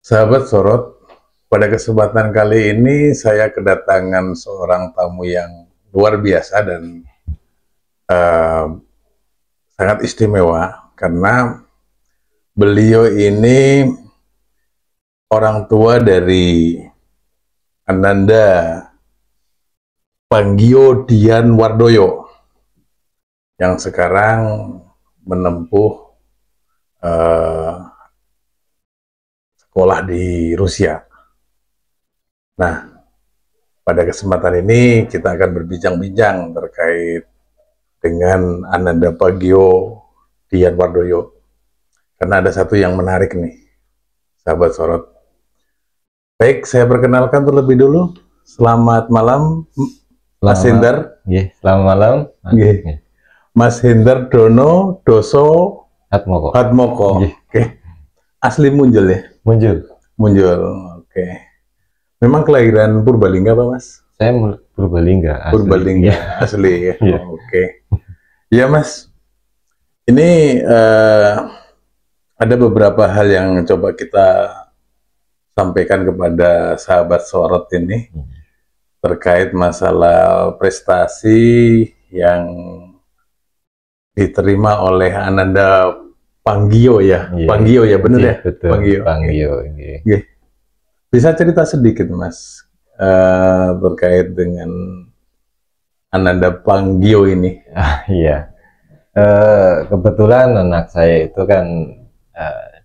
Sahabat Sorot, pada kesempatan kali ini saya kedatangan seorang tamu yang luar biasa dan eh, sangat istimewa karena beliau ini orang tua dari Ananda Panggio Dian Wardoyo yang sekarang menempuh eh, sekolah di Rusia. Nah, pada kesempatan ini kita akan berbincang-bincang terkait dengan Ananda Panggio Dian Wardoyo. Karena ada satu yang menarik nih, sahabat Sorot. Baik, saya perkenalkan terlebih dulu. Selamat malam, Mas Hendar. Selamat malam. Mas Hendar Dono Doso Hatmoko. Oke. Asli Munjul ya? Munjul. Oke. Memang kelahiran Purbalingga, Pak Mas? Saya Purbalingga. Purbalingga asli ya. Yeah. Oke. Ya Mas. Ini ada beberapa hal yang coba kita sampaikan kepada sahabat Sorot ini terkait masalah prestasi yang diterima oleh Ananda Panggio ya. Panggio ya, benar ya? Betul. Panggio. Okay. Bisa cerita sedikit Mas terkait dengan Ananda Panggio ini? Iya. Kebetulan anak saya itu kan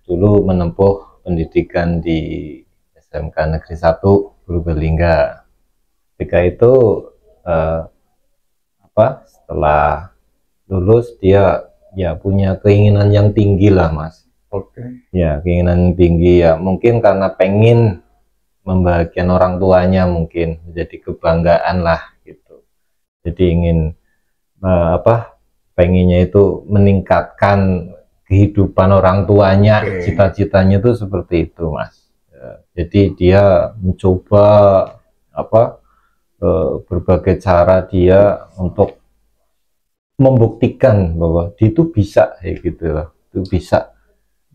dulu menempuh pendidikan di SMK Negeri 1 Purbalingga. Ketika itu setelah lulus dia ya punya keinginan yang tinggi lah Mas. Oke. Ya, keinginan tinggi ya, mungkin karena pengen membahagiakan orang tuanya, mungkin menjadi kebanggaan lah gitu. Jadi ingin pengennya itu meningkatkan kehidupan orang tuanya. Cita-citanya itu seperti itu Mas. Jadi dia mencoba berbagai cara dia untuk membuktikan bahwa dia itu bisa kayak gitu loh, itu bisa.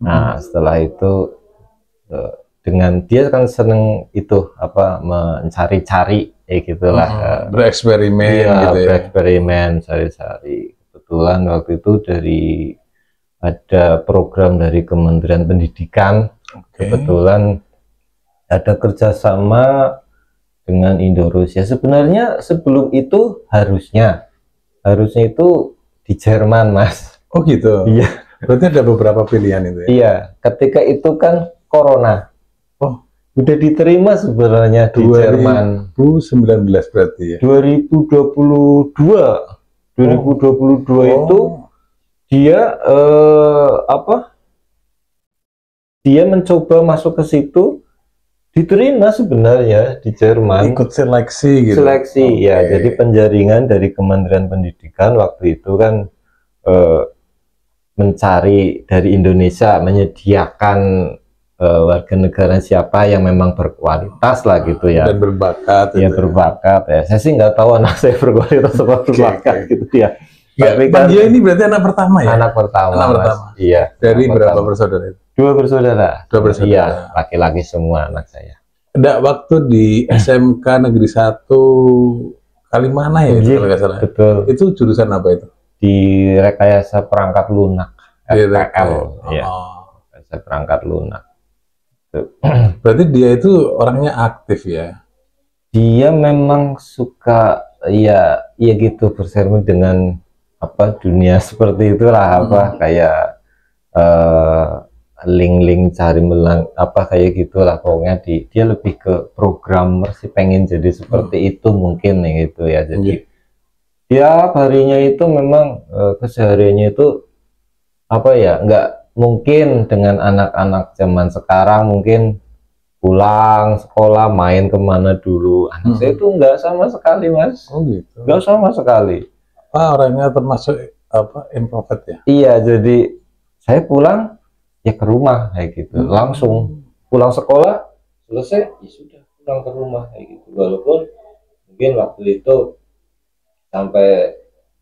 Nah setelah itu dengan dia kan seneng itu mencari-cari gitulah, bereksperimen gitu ya. Bereksperimen, cari-cari. Kebetulan waktu itu ada program dari Kementerian Pendidikan. Kebetulan ada kerjasama dengan Indonesia. Sebenarnya sebelum itu harusnya itu di Jerman Mas. Oh gitu. Iya. Berarti ada beberapa pilihan itu ya? Iya, ketika itu kan Corona. Oh, udah diterima sebenarnya di Jerman. 2019 berarti ya? 2022 itu dia dia mencoba masuk ke situ, diterima sebenarnya di Jerman. Ikut seleksi gitu? Seleksi, ya. Jadi penjaringan dari Kementerian Pendidikan waktu itu kan mencari dari Indonesia, menyediakan warga negara siapa yang memang berkualitas lah gitu ya. Dan berbakat. Ya berbakat ya. Saya sih nggak tahu anak saya berkualitas atau berbakat gitu ya. Tapi kan dia ini berarti anak pertama ya? Anak pertama. Iya. Dari berapa bersaudara itu? Dua bersaudara. Iya, laki-laki semua anak saya. Ada waktu di SMK Negeri 1 Kalimana ya, kalau nggak salah. Betul. Itu jurusan apa itu? Di rekayasa perangkat lunak. RPL. Ya. Rekayasa perangkat lunak. Berarti dia itu orangnya aktif ya? Dia memang suka ya gitu, bersermin dengan dunia seperti itulah, kayak link cari melang kayak gitulah, pokoknya dia lebih ke programmer sih, pengen jadi seperti itu mungkin gitu ya. Jadi tiap harinya itu memang kesehariannya itu nggak mungkin dengan anak-anak zaman sekarang mungkin pulang sekolah main kemana dulu. Anak saya itu nggak sama sekali Mas. Oh gitu. Nggak sama sekali. Orangnya termasuk introvert ya? Iya, jadi saya pulang ya ke rumah kayak gitu, langsung pulang sekolah selesai ya sudah pulang ke rumah kayak gitu. Walaupun mungkin waktu itu sampai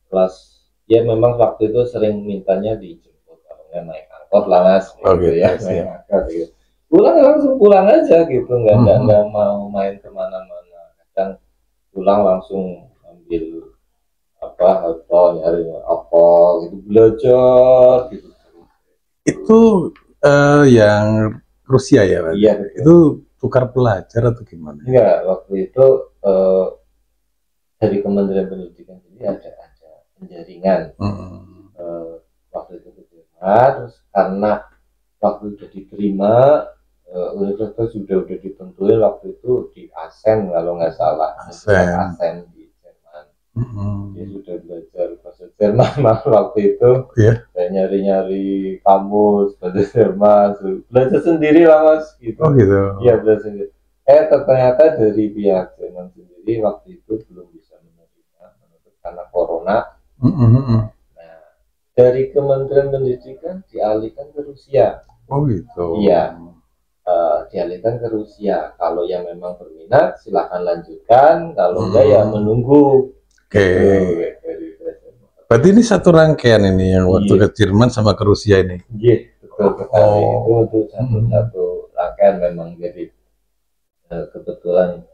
kelas ya memang waktu itu sering mintanya dijemput, naik angkot lah Mas gitu ya, naik angkot gitu. pulang ya langsung pulang aja gitu, nggak mau main kemana-mana. Kadang pulang langsung ambil apa nyari apa gitu, belajar gitu. Itu yang Rusia ya, Pak? Iya, betul. Itu tukar pelajar atau gimana? Enggak, waktu itu dari Kementerian Pendidikan ini ada penjaringan. Waktu itu diterima, terus karena waktu itu diterima universitas sudah ditentuin waktu itu di Asen kalau nggak salah, Asen di Jerman. Dia sudah belajar bahasa Jerman waktu itu. Saya nyari-nyari kamus bahasa Jerman, belajar sendiri lah Mas gitu. Oh gitu. Iya, belajar sendiri. Ternyata dari pihak Jerman sendiri waktu itu belum bisa menerima karena corona. Nah, dari Kementerian Pendidikan dialihkan ke Rusia. Oh gitu. Iya, dialihkan ke Rusia. Kalau yang memang berminat silahkan lanjutkan, kalau enggak ya menunggu. Oke. Berarti ini satu rangkaian ini yang waktu ke Jerman sama ke Rusia ini. Iya, betul sekali. Itu untuk satu rangkaian memang. Jadi kebetulan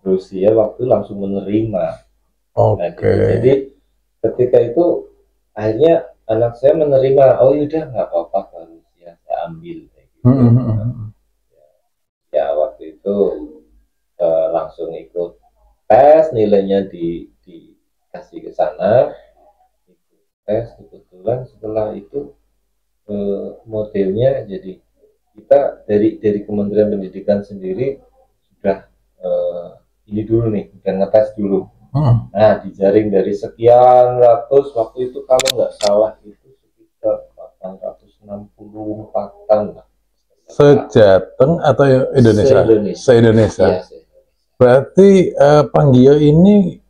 Rusia waktu langsung menerima. Nah, jadi ketika itu akhirnya anak saya menerima, oh yaudah nggak apa-apa ke Rusia saya ambil gitu. Ya waktu itu langsung ikut tes, nilainya dikasih ke sana, ikut tes. Kebetulan setelah itu modelnya jadi kita dari Kementerian Pendidikan sendiri sudah ini dulu nih, udah ngetes dulu. Nah, dijaring dari sekian ratus, waktu itu kalau nggak salah itu sekitar 864-an lah. Se-Jateng atau Indonesia? Se-Indonesia. Iya, berarti Panggio ini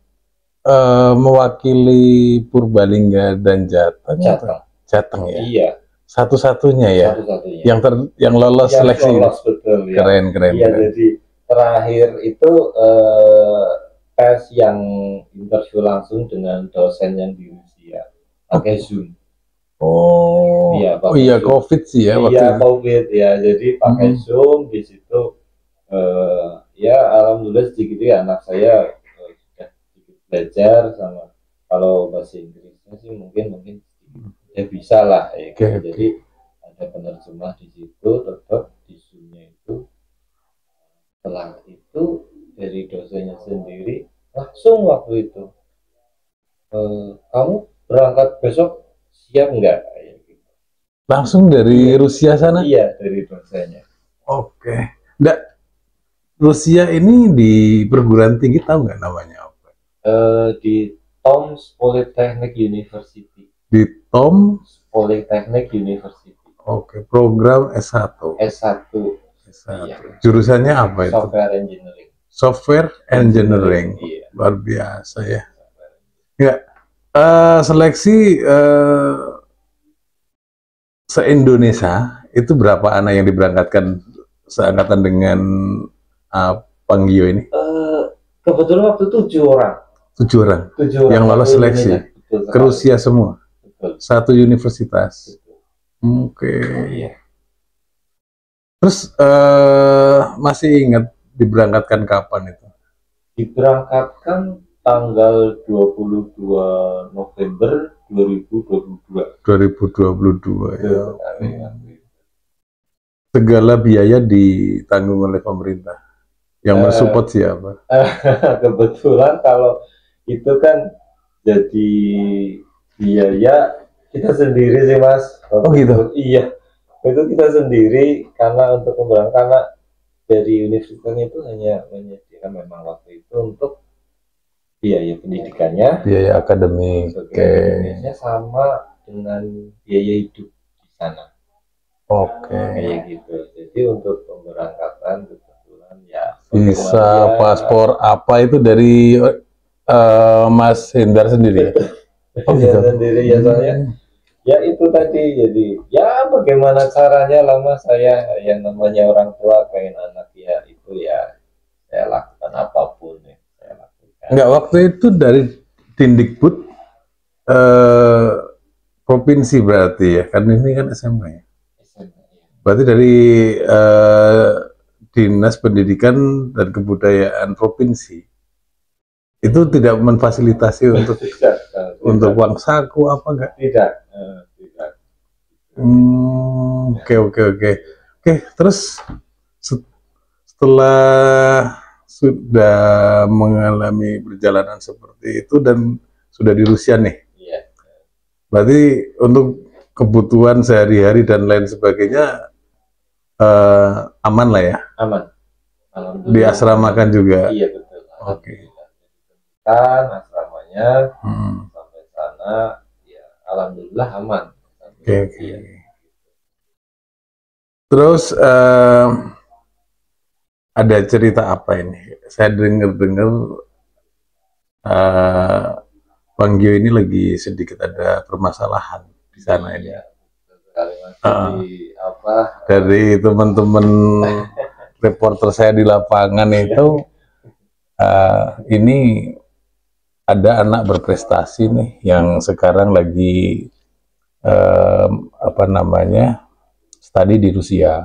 mewakili Purbalingga dan Jateng. Jateng ya? Iya. Satu-satunya ya? Satu-satunya. Yang lolos seleksi. Lolos, betul, ya. Keren. Iya, jadi terakhir itu tes yang interview langsung dengan dosen yang di Rusia pakai Zoom. Oh iya, Zoom. COVID sih ya. Iya, COVID ya. Jadi pakai Zoom di situ. Ya alhamdulillah sedikit ya anak saya sudah sedikit belajar sama, kalau bahasa Inggrisnya sih mungkin ya bisa lah ya. Jadi ada penerjemah di situ, tetap di Zoom-nya itu. Setelah itu dari dosennya sendiri langsung waktu itu kamu berangkat besok siap nggak? Langsung dari Rusia sana? Iya, dari dosennya. Oke. Nggak, Rusia ini di perguruan tinggi tahu nggak namanya apa? Di Tomsk Polytechnic University. Di Tomsk Polytechnic University. Oke, program S1. S1. Iya. Jurusannya apa itu? Software Engineering. Software Engineering. Iya. Luar biasa ya. Ya, seleksi se-Indonesia itu berapa anak yang diberangkatkan seangkatan dengan Panggio ini? Kebetulan waktu 7 orang. 7 orang. Yang lolos seleksi. Ke Rusia semua. Betul. Satu universitas. Oke. Iya. Terus masih ingat diberangkatkan kapan itu? Diberangkatkan tanggal 22 November 2022. 2022 ya. Segala biaya ditanggung oleh pemerintah. Yang mensupport siapa? Kebetulan kalau itu kan jadi biaya kita sendiri sih Mas. Oh gitu? Iya. Itu kita sendiri karena untuk pemberangkatan, karena dari universitasnya itu hanya menyediakan memang waktu itu untuk biaya pendidikannya, biaya akademik, akademiknya sama dengan biaya hidup di sana. Kayak gitu. Jadi untuk pemberangkatan kebetulan ya bisa paspor apa itu dari Mas Hendar sendiri. Gitu. Sendiri ya, soalnya ya itu tadi, jadi ya bagaimana caranya lama saya yang namanya orang tua pengen anak ya itu ya saya lakukan apapun ya saya lakukan. Enggak, waktu itu dari Dindikbud provinsi berarti ya, kan ini kan SMA ya. Berarti dari Dinas Pendidikan dan Kebudayaan Provinsi itu tidak memfasilitasi untuk Tidak, untuk uang saku apa enggak? tidak, tidak. Oke. Terus setelah sudah mengalami perjalanan seperti itu dan sudah di Rusia nih, Iya. berarti untuk kebutuhan sehari-hari dan lain sebagainya aman lah ya? Aman. Diasramakan juga? Iya betul. Oke. Kan asramanya Hmm. sampai sana, ya alhamdulillah aman. Oke. Iya. Terus ada cerita apa ini? Saya dengar-dengar Bang Gio ini lagi sedikit ada permasalahan di sana ini. Iya. Sekali Mas. Ah. Jadi apa? Dari teman-teman reporter saya di lapangan itu, ini ada anak berprestasi nih yang sekarang lagi studi di Rusia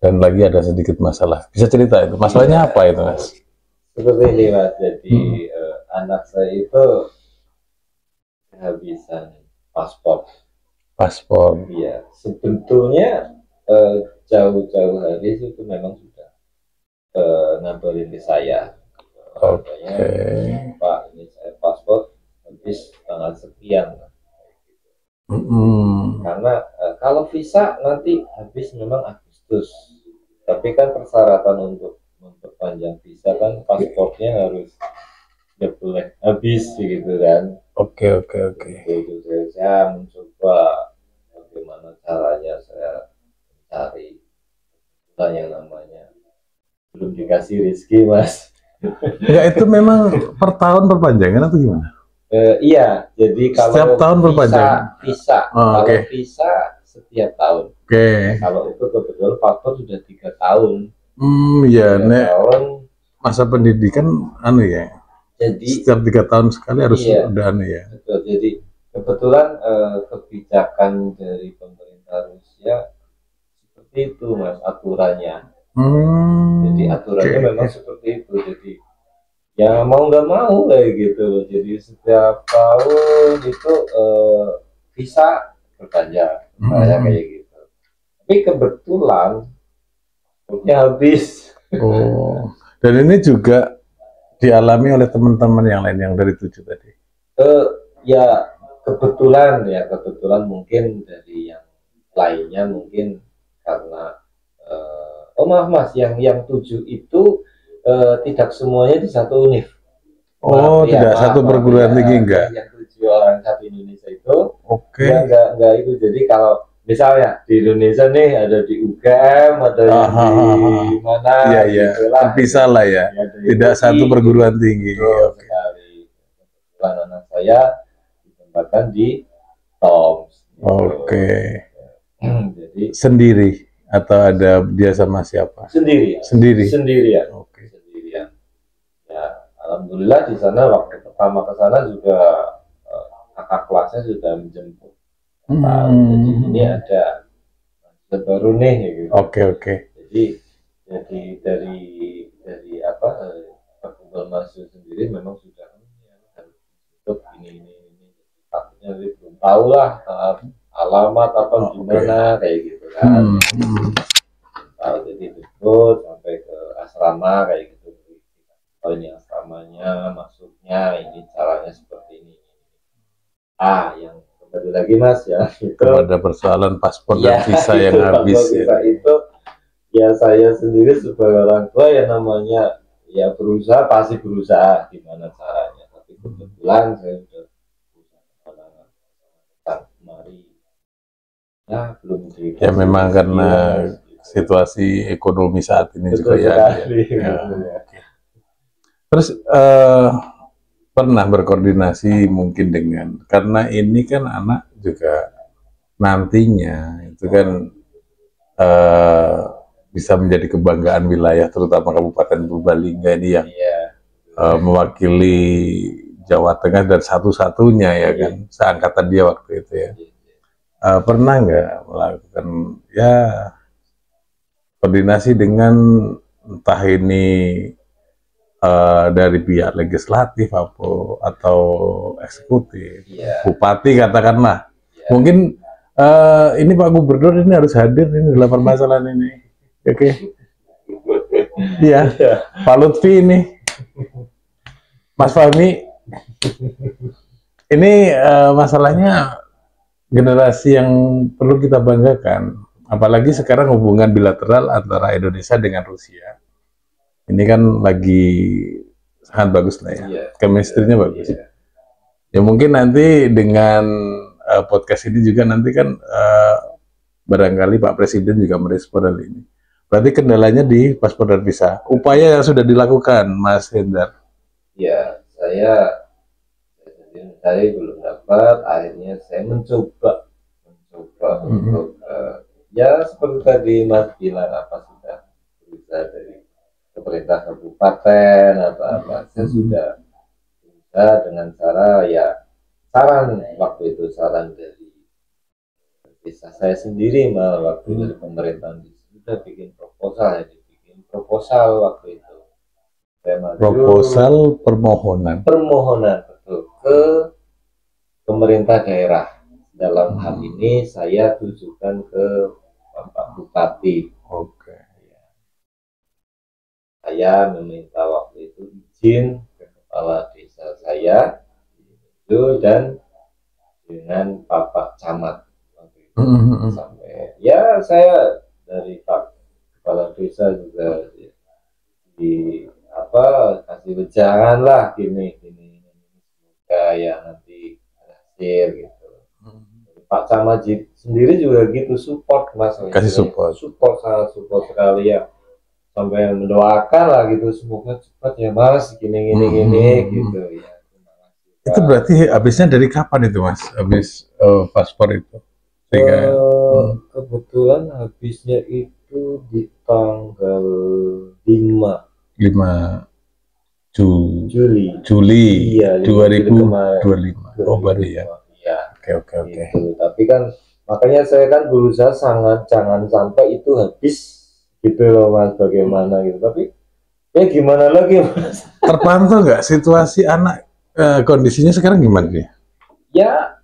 dan lagi ada sedikit masalah. Bisa cerita itu? Masalahnya apa itu, Mas? Seperti ini Mas. Jadi anak saya itu kehabisan paspor. Paspor. Iya, sebetulnya jauh-jauh hari itu memang sudah ngabarin ke saya. Oke. Pak, ini saya paspor habis tanggal sekian. Karena kalau visa nanti habis memang Agustus. Tapi kan persyaratan untuk memperpanjang visa kan paspornya harus tidak boleh habis gitu kan. Oke. Itu saya mencoba bagaimana caranya saya mencari yang namanya belum dikasih rezeki Mas. Ya itu memang per tahun perpanjangan atau gimana? Iya, jadi kalau setiap tahun perpanjangan. Visa, Oh, kalau visa setiap tahun. Oke. Kalau itu kebetulan paspor sudah 3 tahun. Ya, 3 nek tahun. masa pendidikan anu ya. Jadi setiap 3 tahun sekali harus iya, udah anu ya. Betul. Jadi kebetulan kebijakan dari pemerintah Rusia seperti itu Mas aturannya. Jadi aturannya memang seperti itu. Jadi ya mau nggak mau kayak gitu loh. Jadi setiap tahun itu visa berpanjang, kayak gitu. Tapi kebetulan udah habis. Oh, dan ini juga dialami oleh teman-teman yang lain yang dari 7 tadi. Ya kebetulan mungkin dari yang lainnya mungkin karena maaf Mas, yang 7 itu tidak semuanya di satu univ. Oh, tidak satu perguruan tinggi enggak? Yang 7 orang satu Indonesia itu. Oke. Enggak itu. Jadi kalau misalnya di Indonesia nih ada di UGM, ada di mana? Iya. Terpisah lah ya. Tidak satu perguruan tinggi. Oke. Kebetulan anak saya ditempatkan di TOMS. Oke. Jadi sendiri atau ada dia sama siapa? Sendirian. Oke. Sendirian. Ya, alhamdulillah di sana waktu pertama ke sana juga kakak kelasnya sudah menjemput. Jadi ini ada baru nih gitu. Oke. Jadi dari apa perkumpulan mahasiswa sendiri memang sudah untuk ini takutnya belum tahu lah alamat apa gimana kayak gitu kan. Jadi terus sampai ke asrama kayak gitu. Oh ini asramanya, masuknya ini caranya seperti ini. Yang kembali lagi Mas ya itu kepada persoalan paspor dan visa yang habis ya. Itu ya saya sendiri sebagai orang tua ya namanya ya pasti berusaha gimana caranya, tapi kebetulan saya sudah berusaha kemari belum ya memang karena situasi ekonomi saat ini juga ya. Terus pernah berkoordinasi mungkin dengan, karena ini kan anak juga nantinya itu kan bisa menjadi kebanggaan wilayah terutama Kabupaten Purbalingga ini yang mewakili Jawa Tengah dan satu-satunya ya kan seangkatan dia waktu itu ya. pernah nggak melakukan ya koordinasi dengan entah ini dari pihak legislatif atau eksekutif, bupati katakanlah, mungkin ini Pak Gubernur ini harus hadir ini dalam permasalahan ini, oke? Iya, Pak Lutfi ini, Mas Fahmi, ini masalahnya generasi yang perlu kita banggakan, apalagi sekarang hubungan bilateral antara Indonesia dengan Rusia. Ini kan lagi sangat bagus lah ya, chemistry-nya bagus. Ya mungkin nanti dengan podcast ini juga nanti kan barangkali Pak Presiden juga merespon hal ini. Berarti kendalanya di paspor dan visa. Upaya yang sudah dilakukan, Mas Hendar. Ya, saya belum dapat. Akhirnya saya mencoba untuk ya seperti tadi Mas bilang, apa sudah berusaha dari pemerintah kabupaten atau apa, saya sudah berusaha dengan cara ya saran waktu itu, saran dari desa saya sendiri, malah waktu dari pemerintahan sudah bikin proposal waktu itu. Saya Proposal permohonan betul ke pemerintah daerah. Dalam hal ini saya tujukan ke Bapak Bupati. Oke. Saya meminta waktu itu izin ke kepala desa saya itu dan dengan Bapak Camat waktu itu. Sampai ya saya dari Pak Kepala Desa juga di kasih wejangan lah gini semoga ya nanti berhasil gitu. Pak Camat sendiri juga gitu, support Mas, kasih support sangat support sekali ya, sampai mendoakan lah gitu, semoga cepat ya Mas, gini gitu ya. Itu berarti habisnya dari kapan itu Mas? Habis paspor itu? Kebetulan habisnya itu di tanggal 5 Juli iya, 2025. Oh baru ya. Oke. Gitu. Tapi kan makanya saya kan berusaha sangat jangan sampai itu habis gitu loh Mas, bagaimana gitu. Tapi ya gimana lagi Mas. Terpantau nggak situasi anak kondisinya sekarang gimana dia? Ya,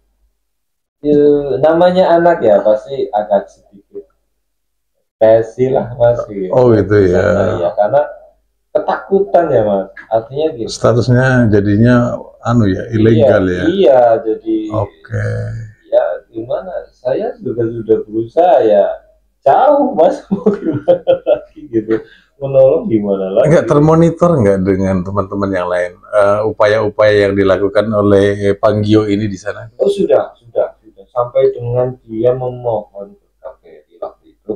namanya anak ya pasti agak sedikit depresi lah Mas gitu. Oh gitu ya. Ya karena ketakutan ya Mas, artinya gitu. Statusnya jadinya ilegal ya. Iya, jadi oke. Ya gimana, saya juga sudah berusaha ya jauh Mas, mau gimana lagi gitu, menolong gimana lagi. Enggak termonitor nggak dengan teman-teman yang lain upaya-upaya yang dilakukan oleh Panggio ini di sana? Oh sudah sampai dengan dia memohon ke KPRI waktu itu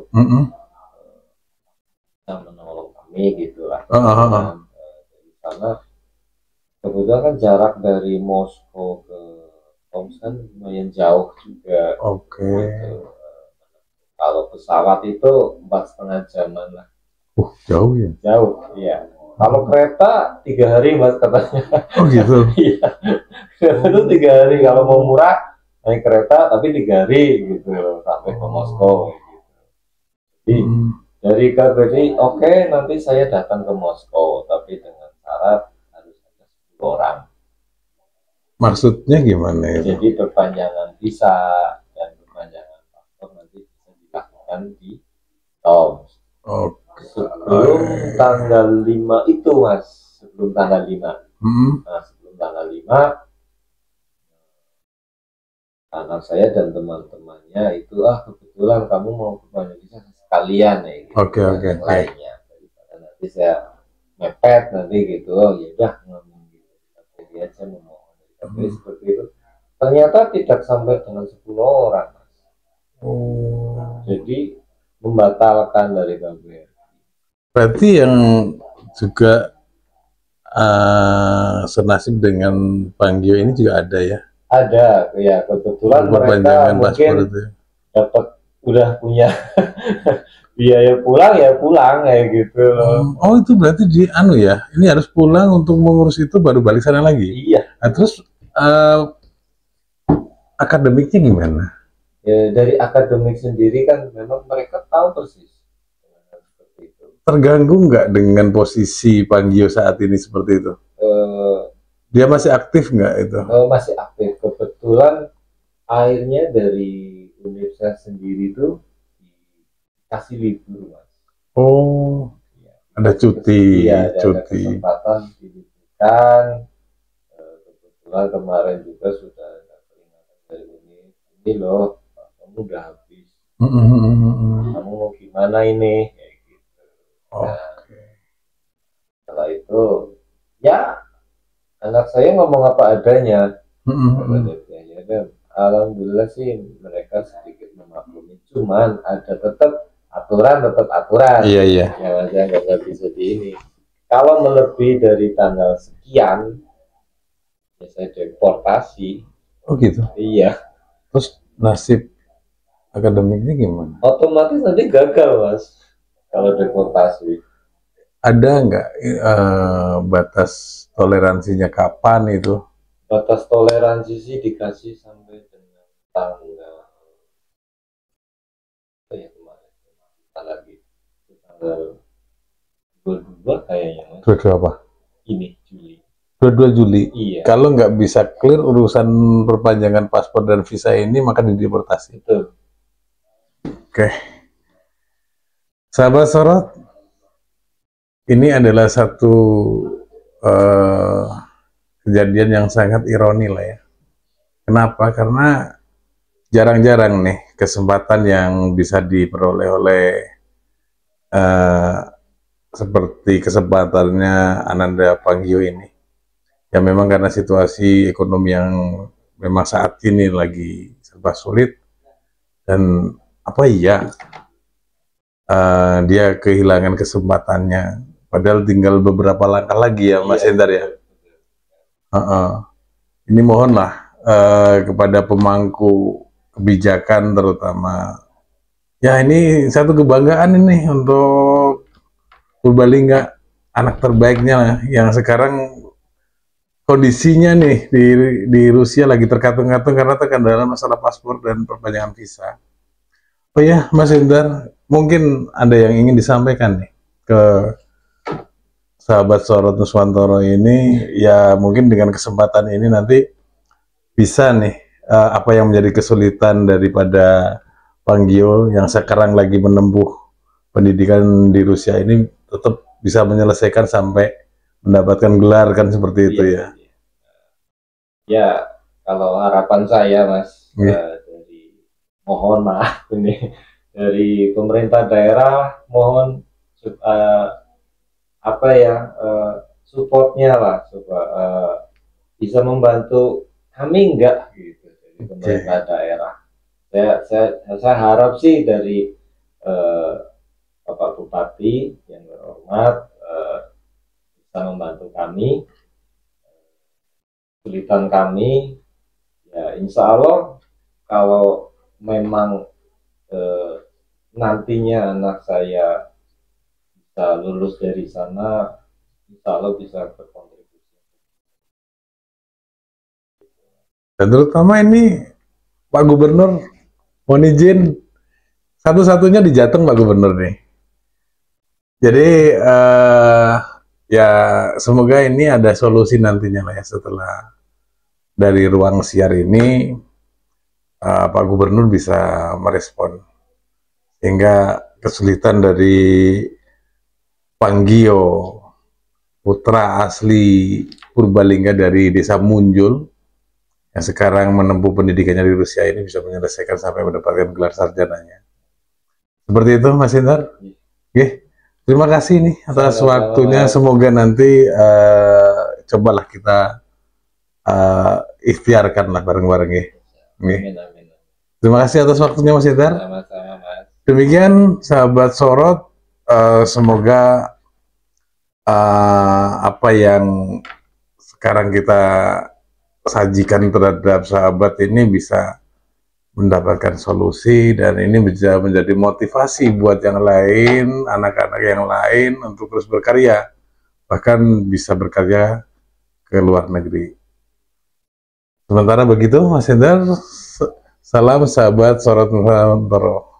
yang menolong kami gitulah. Dari sana kebetulan kan jarak dari Moskow ke Tomsk kan lumayan jauh juga. Oke. Gitu. Kalau pesawat itu 4,5 jaman lah. Jauh ya? Jauh, iya. Kalau kereta 3 hari Mas katanya. Oh gitu? Iya. Itu 3 hari. Kalau mau murah naik kereta tapi 3 hari gitu sampai ke Moskow. Gitu. Jadi dari KBRI oke, nanti saya datang ke Moskow tapi dengan syarat harus ada 10 orang. Maksudnya gimana itu? Jadi perpanjangan visa dan perpanjangan paspor nanti bisa dilakukan di Tomsk. Sebelum tanggal 5 itu Mas, sebelum tanggal 5. Nah, sebelum tanggal 5 anak saya dan teman-temannya itu kebetulan kamu mau perpanjangan visa sekalian ya gitu. Oke. Lainnya daripada nanti saya mepet nanti gitu. Ya udah ngomong gitu. Jadi aja memohon dari KPRI seperti itu. Ternyata tidak sampai dengan 10 orang Mas. Jadi membatalkan dari KPRI. Berarti yang juga senasib dengan Panggio ini juga ada ya? Ada, ya kebetulan mereka mungkin dapat udah punya biaya pulang kayak gitu loh. Oh itu berarti ini harus pulang untuk mengurus itu baru balik sana lagi? Iya. Nah, terus akademiknya gimana? Ya, dari akademik sendiri kan memang mereka tahu persis seperti itu. Terganggu nggak dengan posisi Panggio saat ini seperti itu? Eh, Dia masih aktif nggak itu? Masih aktif. Kebetulan akhirnya dari universitas sendiri itu dikasih libur, Mas. Oh, Ya, ada cuti, iya, ada cuti. kesempatan diliburkan. Kebetulan kemarin juga sudah ada peringatan dari ini loh, kamu udah habis. Kamu mau gimana ini? Kayak gitu. Nah, Oke. setelah itu ya anak saya ngomong apa adanya. Dan alhamdulillah sih mereka sedikit memaklumi. Cuman ada tetap aturan. Iya, iya. Ya nggak bisa di ini. Kalau melebihi dari tanggal sekian, ya saya deportasi. Oh gitu. Iya. Terus nasib akademiknya gimana? Otomatis nanti gagal, Mas. Kalau deportasi. Ada nggak batas toleransinya kapan itu? Batas toleransi sih dikasih sampai dengan tanggal ya kemarin lagi tanggal 22 kayaknya, Mas. 22 apa? Ini Juli. 22 Juli. Iya. Kalau nggak bisa clear urusan perpanjangan paspor dan visa ini, maka dideportasi. Betul. Oke. Sahabat Sorot, ini adalah satu kejadian yang sangat ironi lah ya. Kenapa? Karena jarang-jarang nih kesempatan yang bisa diperoleh oleh seperti kesempatannya Ananda Panggio ini. Ya memang karena situasi ekonomi yang memang saat ini lagi serba sulit, dan apa iya dia kehilangan kesempatannya, padahal tinggal beberapa langkah lagi ya Mas Hendar ya. Ini mohonlah kepada pemangku kebijakan terutama, ya ini satu kebanggaan ini untuk Purbalingga, anak terbaiknya yang sekarang kondisinya nih di Rusia lagi terkatung-katung karena terkendala masalah paspor dan perpanjangan visa. Oh ya, Mas Indar, mungkin ada yang ingin disampaikan nih ke sahabat Sorot Nuswantoro ini, ya mungkin dengan kesempatan ini nanti bisa nih apa yang menjadi kesulitan daripada Panggio yang sekarang lagi menempuh pendidikan di Rusia ini tetap bisa menyelesaikan sampai mendapatkan gelar kan seperti itu ya. Ya, kalau harapan saya Mas, dari mohon maaf ini dari pemerintah daerah mohon apa ya supportnya lah, bisa membantu kami enggak gitu dari pemerintah daerah. Saya harap sih dari Bapak Bupati yang berhormat bisa membantu kami kesulitan kami, ya insya Allah kalau memang nantinya anak saya bisa lulus dari sana, insya Allah bisa berkontribusi. Dan terutama ini Pak Gubernur mohon izin, satu-satunya di Jateng Pak Gubernur nih. Jadi ya semoga ini ada solusi nantinya lah ya setelah dari ruang siar ini Pak Gubernur bisa merespon sehingga kesulitan dari Panggio, putra asli Purbalingga dari desa Munjul yang sekarang menempuh pendidikannya di Rusia ini bisa menyelesaikan sampai mendapatkan gelar sarjananya. Seperti itu Mas Indar. Oke. Terima kasih nih atas waktunya. Semoga nanti cobalah kita ikhtiarkan lah bareng-bareng ya. Terima kasih atas waktunya Mas Indar. Demikian sahabat Sorot, semoga apa yang sekarang kita sajikan terhadap sahabat ini bisa mendapatkan solusi, dan ini bisa menjadi motivasi buat yang lain, anak-anak yang lain untuk terus berkarya, bahkan bisa berkarya ke luar negeri. Sementara begitu Mas Hendar, Salam sahabat Sorot Nusantara.